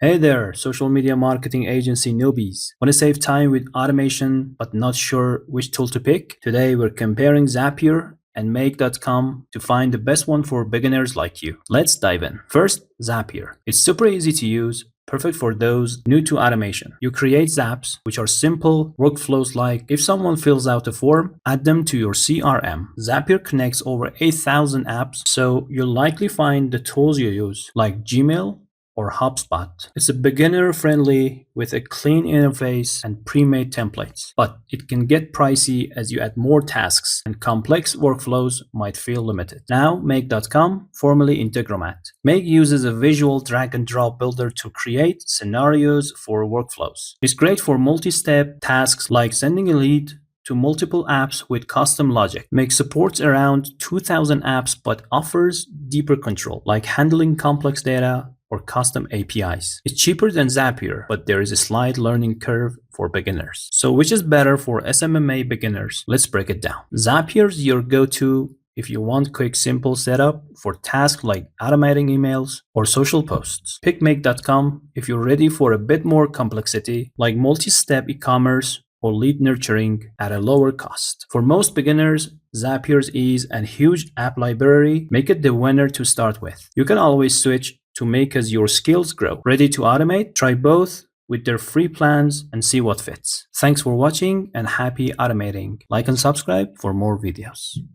Hey there, social media marketing agency newbies. Want to save time with automation but not sure which tool to pick? Today we're comparing Zapier and Make.com to find the best one for beginners like you. Let's dive in. First, Zapier. It's super easy to use, perfect for those new to automation. You create zaps, which are simple workflows like if someone fills out a form, add them to your CRM. Zapier connects over 8,000 apps, so you'll likely find the tools you use, like Gmail or HubSpot. It's a beginner friendly with a clean interface and pre-made templates, but it can get pricey as you add more tasks and complex workflows might feel limited. Now, Make.com, formerly Integromat. Make uses a visual drag and drop builder to create scenarios for workflows. It's great for multi-step tasks like sending a lead to multiple apps with custom logic. Make supports around 2,000 apps but offers deeper control, like handling complex data or custom APIs. It's cheaper than Zapier, but there is a slight learning curve for beginners. So which is better for SMMA beginners? Let's break it down. Zapier's your go-to if you want quick, simple setup for tasks like automating emails or social posts. Pick Make.com if you're ready for a bit more complexity, like multi-step e-commerce or lead nurturing at a lower cost. For most beginners, Zapier's ease and huge app library make it the winner to start with. You can always switch to Make as your skills grow. Ready to automate? Try both with their free plans and see what fits. Thanks for watching and happy automating. Like and subscribe for more videos.